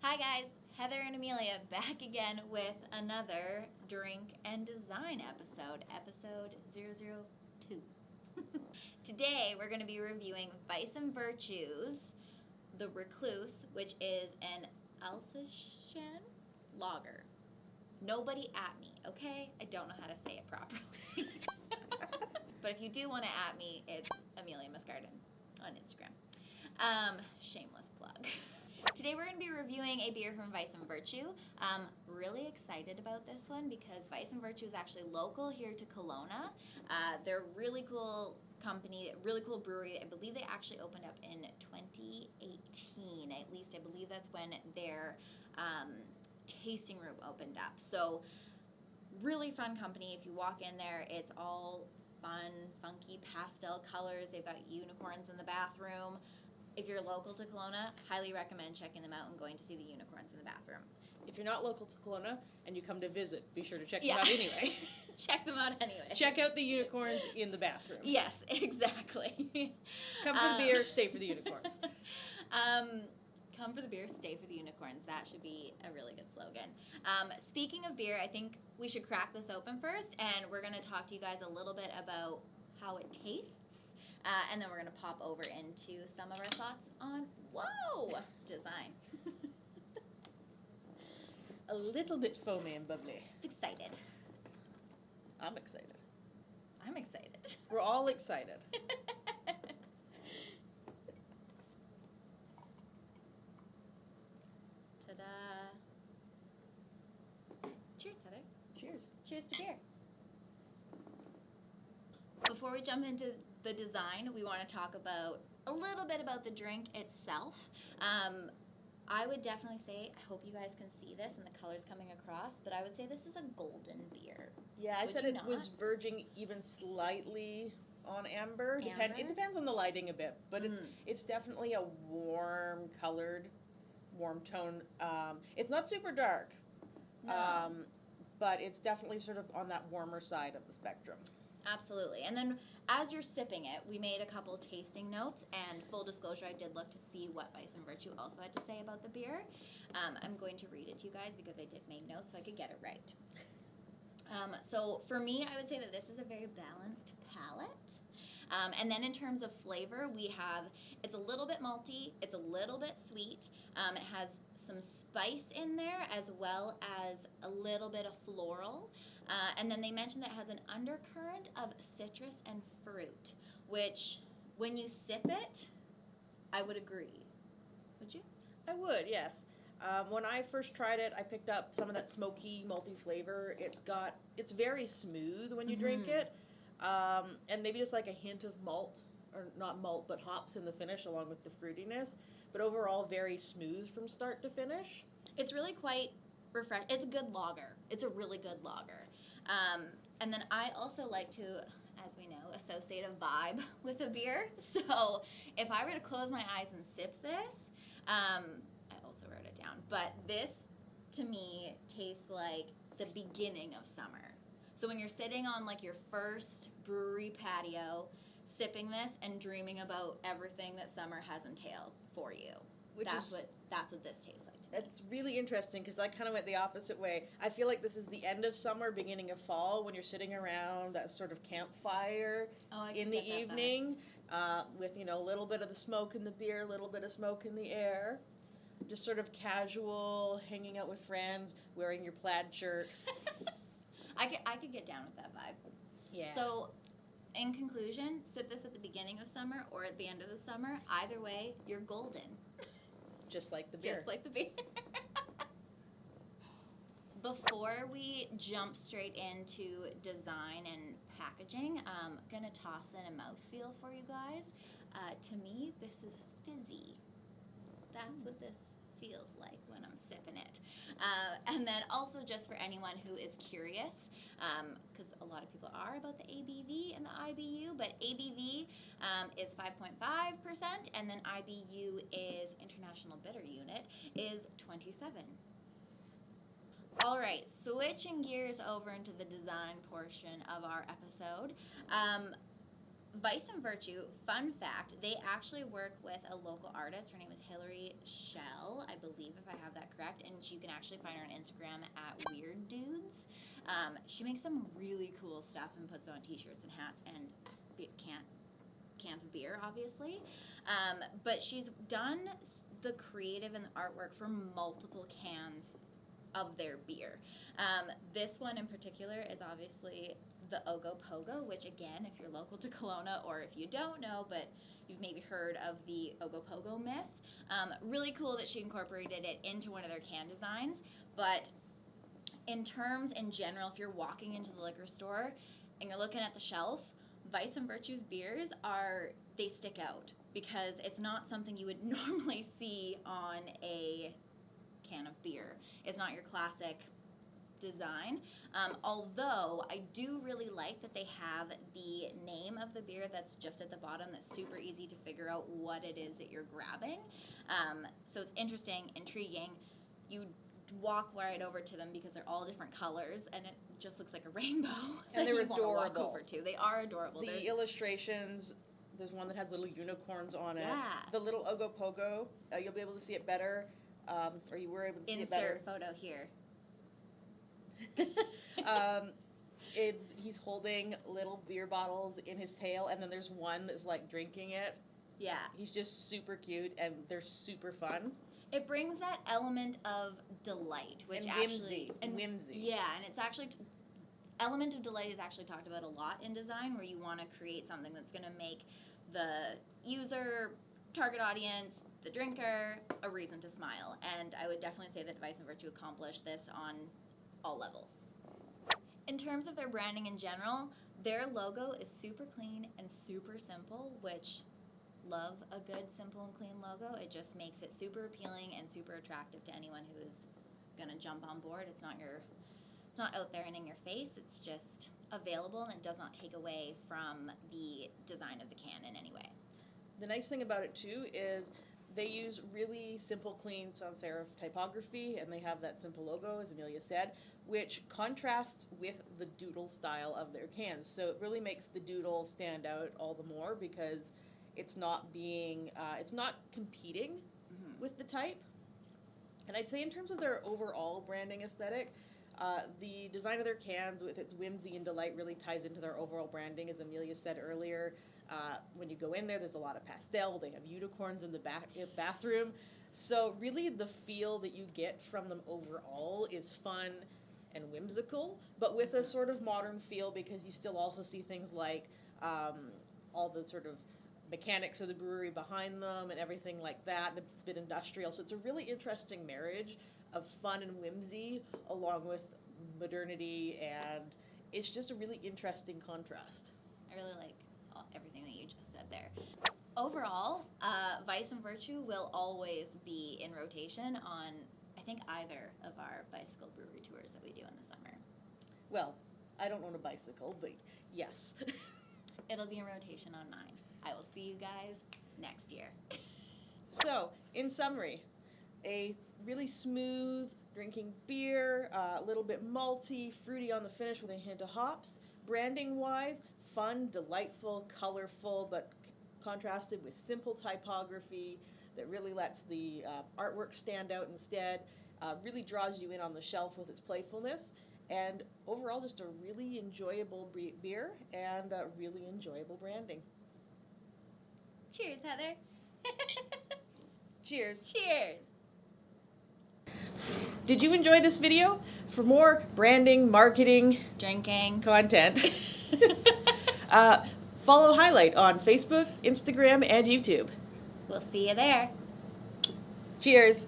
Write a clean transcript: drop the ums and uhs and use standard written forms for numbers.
Hi guys, Heather and Emilia back again with another drink and design episode 002. Today we're going to be reviewing Vice and Virtue's the Recluse, which is an Alsatian lager. Nobody at me, okay? I don't know how to say it properly. But if you do want to at me, it's Emilia Muscardin on Instagram. Shameless plug. Today we're going to be reviewing a beer from Vice and Virtue. Really excited about this one because Vice and Virtue is actually local here to Kelowna. They're a really cool company, a really cool brewery. I believe they actually opened up in 2018. At least I believe that's when their tasting room opened up. So really fun company. If you walk in there, it's all fun, funky pastel colors. They've got unicorns in the bathroom. If you're local to Kelowna, highly recommend checking them out and going to see the unicorns in the bathroom. If you're not local to Kelowna and you come to visit, be sure to check them out anyway. Check them out anyway. Check out the unicorns in the bathroom. Yes, exactly. Come for the beer, stay for the unicorns. Come for the beer, stay for the unicorns. That should be a really good slogan. Speaking of beer, I think we should crack this open first, and we're going to talk to you guys a little bit about how it tastes. And then we're going to pop over into some of our thoughts on, design. A little bit foamy and bubbly. It's excited. I'm excited. I'm excited. We're all excited. Ta-da. Cheers, Heather. Cheers. Cheers to beer. Before we jump into the design, we want to talk about a little bit about the drink itself. I would definitely say, I hope you guys can see this and the colors coming across, but I would say this is a golden beer. Yeah, I said it was verging even slightly on amber. It depends on the lighting a bit, but it's definitely a warm colored, warm tone. It's not super dark, but it's definitely sort of on that warmer side of the spectrum. Absolutely. And then as you're sipping it, we made a couple tasting notes, and full disclosure, I did look to see what Vice and Virtue also had to say about the beer. I'm going to read it to you guys because I did make notes so I could get it right. So for me, I would say that this is a very balanced palate. And then in terms of flavor, it's a little bit malty, it's a little bit sweet, it has some spice in there as well as a little bit of floral. And then they mentioned that it has an undercurrent of citrus and fruit, which when you sip it, I would agree. Would you? I would, yes. When I first tried it, I picked up some of that smoky, malty flavor. It's very smooth when you drink it. And maybe just like a hint of malt, or not malt, but hops in the finish along with the fruitiness. But overall, very smooth from start to finish. It's really quite refreshing. It's a good lager. It's a really good lager. And then I also like to, as we know, associate a vibe with a beer. So if I were to close my eyes and sip this, I also wrote it down, but this to me tastes like the beginning of summer. So when you're sitting on like your first brewery patio, sipping this and dreaming about everything that summer has entailed for you. That's what this tastes like to me. That's really interesting because I kind of went the opposite way. I feel like this is the end of summer, beginning of fall, when you're sitting around that sort of campfire in the evening with, a little bit of the smoke in the beer, a little bit of smoke in the air. Just sort of casual, hanging out with friends, wearing your plaid shirt. I could get down with that vibe. Yeah. So, in conclusion, sip this at the beginning of summer or at the end of the summer. Either way, you're golden. Just like the beer. Just like the beer. Before we jump straight into design and packaging, I'm going to toss in a mouthfeel for you guys. To me, this is fizzy. That's what this feels like when I'm sipping it. And then also just for anyone who is curious, because a lot of people are about the ABV and the IBU, but ABV is 5.5%, and then IBU is International Bitter Unit, is 27. All right, switching gears over into the design portion of our episode. Vice and Virtue, fun fact, they actually work with a local artist. Her name is Hiilite Shell, I believe, if I have that correct. And you can actually find her on Instagram at Weird Dudes. She makes some really cool stuff and puts on t-shirts and hats and cans of beer, obviously. But she's done the creative and the artwork for multiple cans of their beer. This one in particular is obviously the Ogopogo, which again, if you're local to Kelowna, or if you don't know, but you've maybe heard of the Ogopogo myth, really cool that she incorporated it into one of their can designs. But in terms in general, if you're walking into the liquor store and you're looking at the shelf, Vice and Virtue's beers they stick out because it's not something you would normally see on a can of beer. It's not your classic design, although I do really like that they have the name of the beer that's just at the bottom. That's super easy to figure out what it is that you're grabbing. So it's interesting, intriguing. You walk right over to them because they're all different colors and it just looks like a rainbow. And they're adorable. Walk over to. They are adorable. The illustrations, there's one that has little unicorns on it. Yeah. The little Ogopogo, you'll be able to see it better, or you were able to see it better. Insert photo here. He's holding little beer bottles in his tail, and then there's one that's like drinking it. Yeah. He's just super cute, and they're super fun. It brings that element of delight, which whimsy. Whimsy. Yeah, and it's actually element of delight is actually talked about a lot in design, where you want to create something that's going to make the user, target audience, the drinker, a reason to smile. And I would definitely say that Vice and Virtue accomplished this on all levels. In terms of their branding in general, their logo is super clean and super simple, which love a good, simple and clean logo. It just makes it super appealing and super attractive to anyone who is gonna jump on board. It's not out there and in your face. It's just available, and it does not take away from the design of the can in any way. The nice thing about it too is they use really simple, clean sans serif typography, and they have that simple logo, as Emilia said, which contrasts with the doodle style of their cans. So it really makes the doodle stand out all the more because it's not competing with the type. And I'd say in terms of their overall branding aesthetic, the design of their cans with its whimsy and delight really ties into their overall branding. As Emilia said earlier, when you go in there's a lot of pastel. They have unicorns in the bathroom. So really the feel that you get from them overall is fun and whimsical, but with a sort of modern feel, because you still also see things like all the sort of mechanics of the brewery behind them and everything like that. It's a bit industrial. So it's a really interesting marriage of fun and whimsy along with modernity, and it's just a really interesting contrast. I really like everything that you just said there. Overall, Vice and Virtue will always be in rotation on, I think, either of our bicycle brewery tours that we do in the summer. Well, I don't own a bicycle, but yes. It'll be in rotation on mine. I will see you guys next year. So, in summary, a really smooth drinking beer, a little bit malty, fruity on the finish with a hint of hops. Branding-wise, fun, delightful, colorful, but contrasted with simple typography that really lets the artwork stand out instead. Really draws you in on the shelf with its playfulness. And overall, just a really enjoyable beer and really enjoyable branding. Cheers, Heather. Cheers. Cheers. Did you enjoy this video? For more branding, marketing, drinking content, follow Hiilite on Facebook, Instagram, and YouTube. We'll see you there. Cheers.